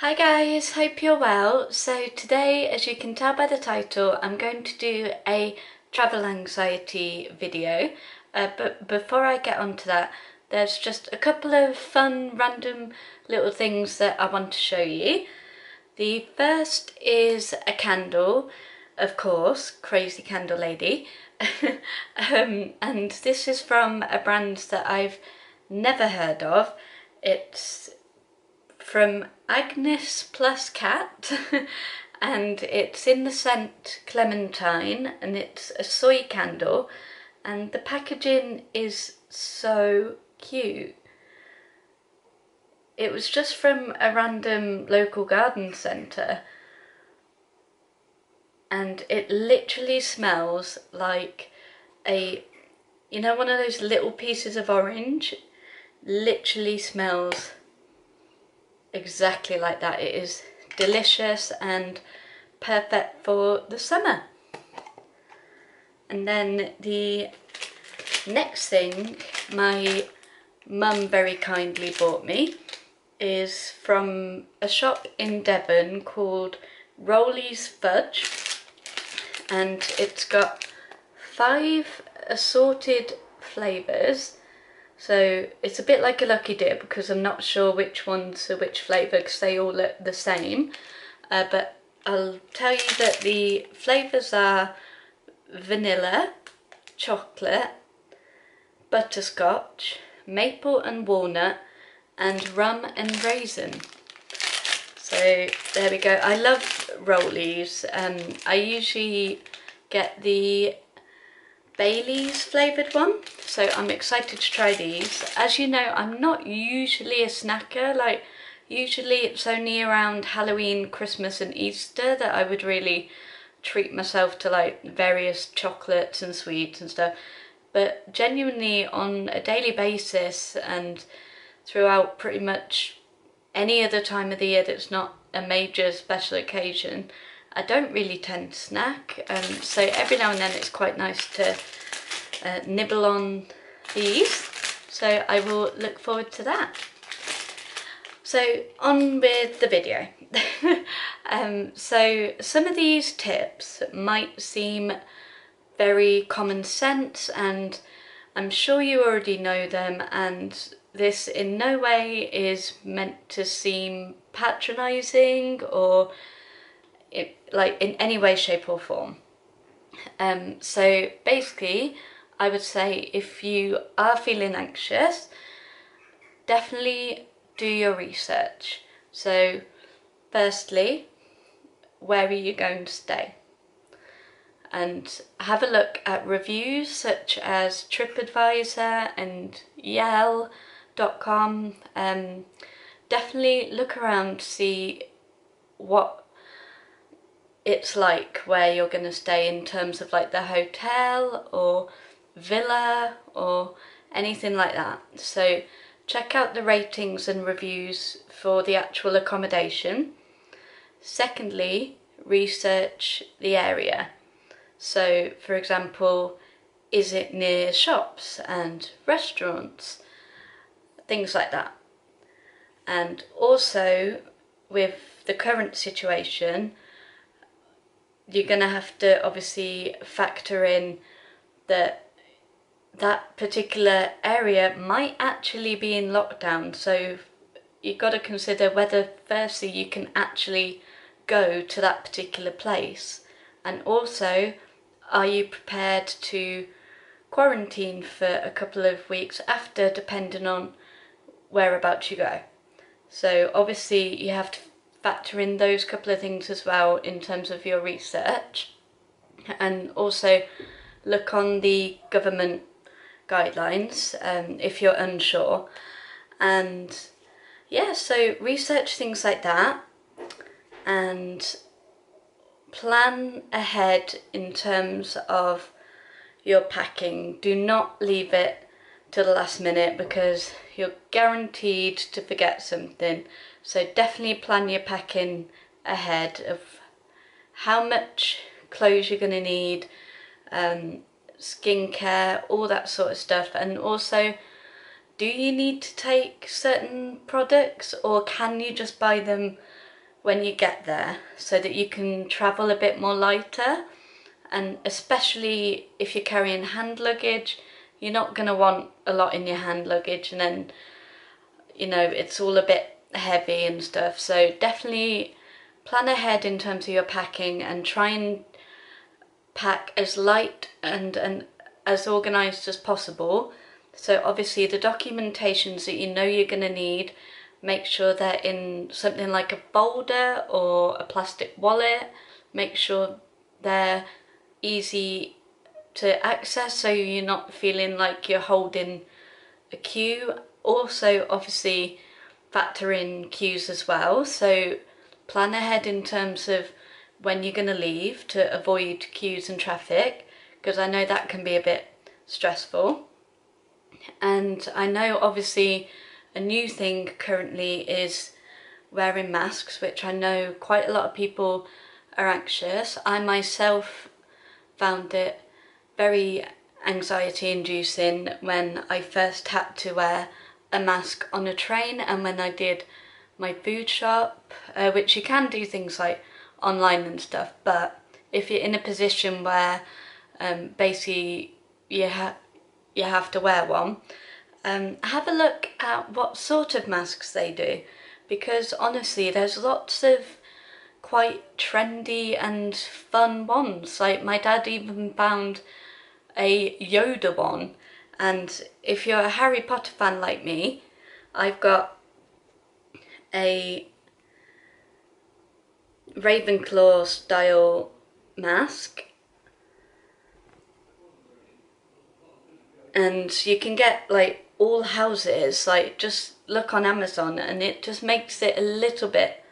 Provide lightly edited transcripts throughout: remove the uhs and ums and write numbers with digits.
Hi guys, hope you're well. So today, as you can tell by the title, I'm going to do a travel anxiety video. But before I get onto that, there's just a couple of fun, random little things that I want to show you. The first is a candle, of course, Crazy Candle Lady. And this is from a brand that I've never heard of. It's from Agnes Plus Cat and it's in the scent Clementine, and it's a soy candle, and the packaging is so cute. It was just from a random local garden centre, and it literally smells like one of those little pieces of orange. Literally smells exactly like that. It is delicious and perfect for the summer. And then the next thing my mum very kindly bought me is from a shop in Devon called Rolly's Fudge, and it's got 5 assorted flavours. So it's a bit like a lucky dip because I'm not sure which ones are which flavour because they all look the same. But I'll tell you that the flavours are vanilla, chocolate, butterscotch, maple and walnut, and rum and raisin. So there we go. I love Rollies. I usually get the Bailey's flavoured one, so I'm excited to try these. As you know, I'm not usually a snacker. Like, usually it's only around Halloween, Christmas and Easter that I would really treat myself to like various chocolates and sweets and stuff. But genuinely on a daily basis and throughout pretty much any other time of the year that's not a major special occasion, I don't really tend to snack, so every now and then it's quite nice to nibble on these, so I will look forward to that. So on with the video. So some of these tips might seem very common sense, and I'm sure you already know them, and this in no way is meant to seem patronising or like in any way, shape or form. So basically, I would say if you are feeling anxious, definitely do your research. So firstly, where are you going to stay? And have a look at reviews such as TripAdvisor and Yell.com. Definitely look around to see what it's like where you're going to stay in terms of like the hotel or villa or anything like that. So check out the ratings and reviews for the actual accommodation. Secondly, research the area. So for example, is it near shops and restaurants? Things like that. And also with the current situation, you're going to have to obviously factor in that that particular area might actually be in lockdown. So you've got to consider whether firstly you can actually go to that particular place, and also are you prepared to quarantine for a couple of weeks after, depending on whereabouts you go. So obviously you have to factor in those couple of things as well in terms of your research, and also look on the government guidelines if you're unsure. And yeah, so research things like that and plan ahead in terms of your packing. Do not leave it to the last minute because you're guaranteed to forget something. So definitely plan your packing ahead of how much clothes you're going to need, skincare, all that sort of stuff. And also, do you need to take certain products, or can you just buy them when you get there so that you can travel a bit more lighter. And especially if you're carrying hand luggage, you're not going to want a lot in your hand luggage, and then, you know, it's all a bit heavy and stuff. So definitely plan ahead in terms of your packing and try and pack as light and as organised as possible. So obviously the documentations that you know you're going to need, make sure they're in something like a folder or a plastic wallet. Make sure they're easy to access so you're not feeling like you're holding a queue. Also obviously factor in queues as well, so plan ahead in terms of when you're going to leave to avoid queues and traffic, because I know that can be a bit stressful. And I know obviously a new thing currently is wearing masks, which I know quite a lot of people are anxious. I myself found it very anxiety inducing when I first had to wear a mask on a train, and when I did my food shop, which you can do things like online and stuff, but if you're in a position where basically you have to wear one, have a look at what sort of masks they do, because honestly there's lots of quite trendy and fun ones. Like my dad even found a Yoda one, and if you're a Harry Potter fan like me, I've got a Ravenclaw style mask, and you can get like all houses, like just look on Amazon and it just makes it a little bit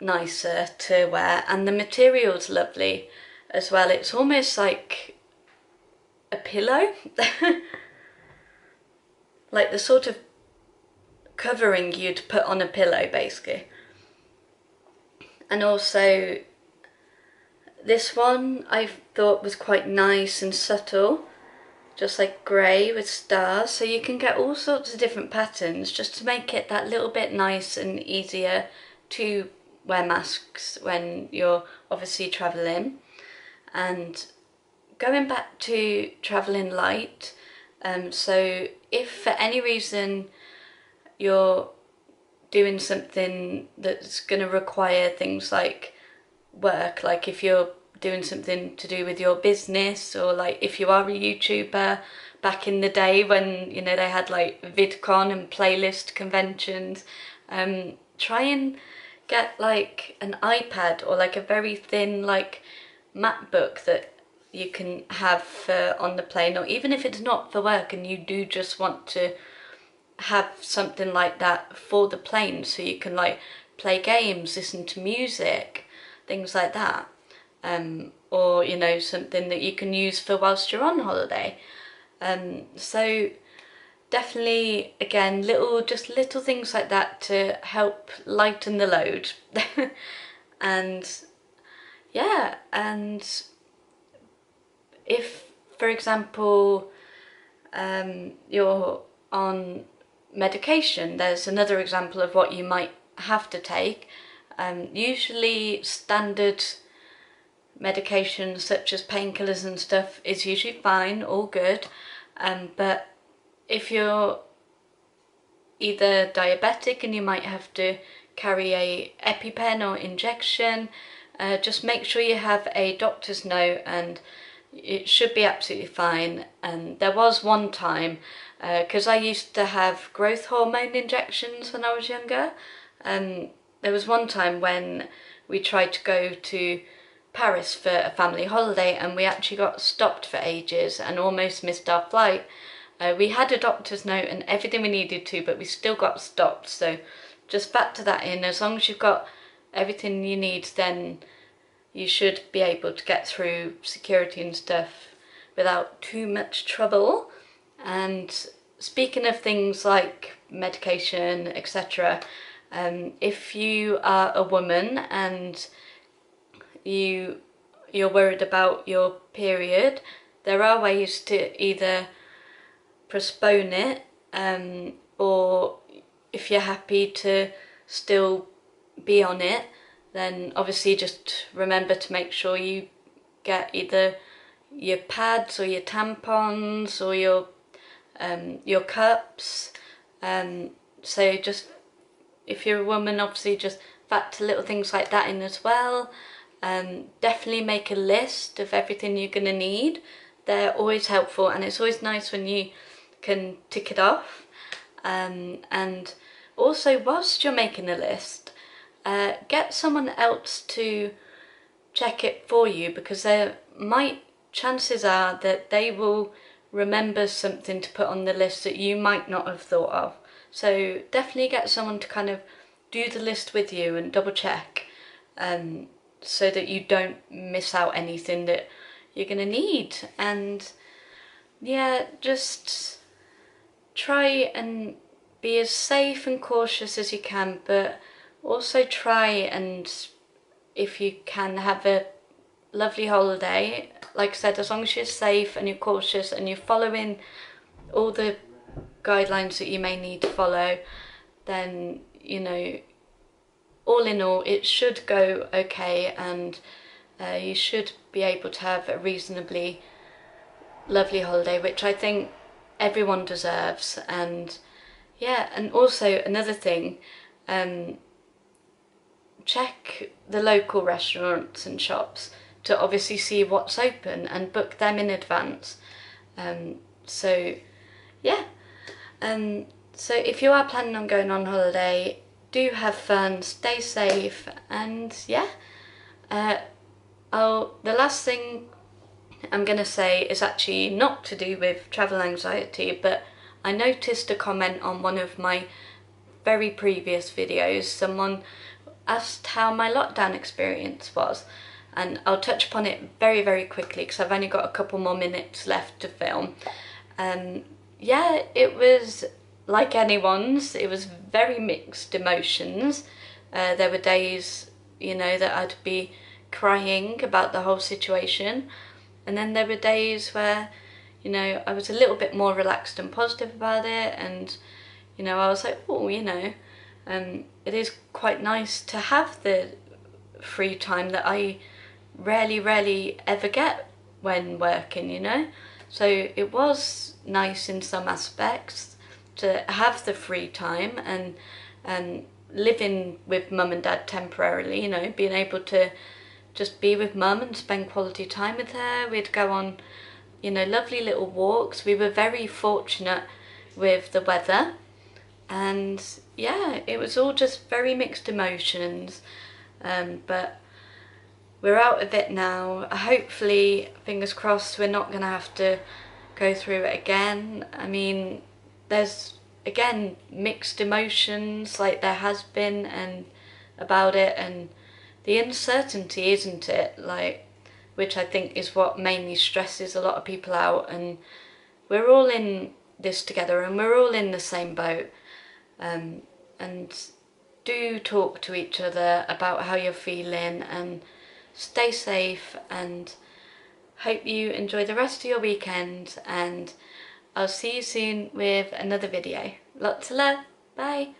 nicer to wear, and the material's lovely as well. It's almost like a pillow like the sort of covering you'd put on a pillow basically. And also this one I thought was quite nice and subtle, just like grey with stars, so you can get all sorts of different patterns just to make it that little bit nice and easier to wear masks when you're obviously travelling. And going back to travelling light, so if for any reason you're doing something that's going to require things like work, like if you're doing something to do with your business, or like if you are a YouTuber back in the day when, you know, they had like VidCon and playlist conventions, try and get like an iPad or like a very thin like MacBook that you can have on the plane, or even if it's not for work and you do just want to have something like that for the plane, so you can like play games, listen to music, things like that, or you know, something that you can use for whilst you're on holiday. So definitely, again, just little things like that to help lighten the load. And yeah, and if, for example, you're on medication, there's another example of what you might have to take. Usually standard medications such as painkillers and stuff is usually fine, all good, but if you're either diabetic and you might have to carry a EpiPen or injection, just make sure you have a doctor's note and it should be absolutely fine. And there was one time, because I used to have growth hormone injections when I was younger, there was one time when we tried to go to Paris for a family holiday and we actually got stopped for ages and almost missed our flight. We had a doctor's note and everything we needed to, but we still got stopped. So just factor that in. As long as you've got everything you need, then you should be able to get through security and stuff without too much trouble. And speaking of things like medication, etc., if you are a woman and you're worried about your period, there are ways to either postpone it, or if you're happy to still be on it, then obviously just remember to make sure you get either your pads or your tampons or your cups. So just, if you're a woman, obviously just factor little things like that in as well. Definitely make a list of everything you're going to need. They're always helpful, and it's always nice when you can tick it off. And also, whilst you're making a list, get someone else to check it for you, because chances are that they will remember something to put on the list that you might not have thought of. So definitely get someone to kind of do the list with you and double check, so that you don't miss out anything that you're going to need. And yeah, just try and be as safe and cautious as you can, but also try and, if you can, have a lovely holiday. Like I said, as long as you're safe and you're cautious and you're following all the guidelines that you may need to follow, then, you know, all in all, it should go okay, and you should be able to have a reasonably lovely holiday, which I think everyone deserves. And yeah, and also another thing, check the local restaurants and shops to obviously see what's open and book them in advance. So yeah, so if you are planning on going on holiday, do have fun, stay safe, and yeah. The last thing I'm going to say is actually not to do with travel anxiety, but I noticed a comment on one of my very previous videos. Someone asked how my lockdown experience was, and I'll touch upon it very, very quickly because I've only got a couple more minutes left to film. Yeah, it was like anyone's. It was very mixed emotions. There were days, you know, that I'd be crying about the whole situation, and then there were days where, you know, I was a little bit more relaxed and positive about it, and, you know, I was like, oh, you know, it is quite nice to have the free time that I rarely ever get when working, you know. So it was nice in some aspects to have the free time, and living with mum and dad temporarily, you know, being able to just be with mum and spend quality time with her. We'd go on, you know, lovely little walks. We were very fortunate with the weather, and yeah, it was all just very mixed emotions. But we're out of it now. Hopefully, fingers crossed, we're not going to have to go through it again. I mean, there's, again, mixed emotions like there has been and about it, and the uncertainty, isn't it? Like, which I think is what mainly stresses a lot of people out. And we're all in this together, and we're all in the same boat. And do talk to each other about how you're feeling, and stay safe, and hope you enjoy the rest of your weekend, and I'll see you soon with another video. Lots of love. Bye.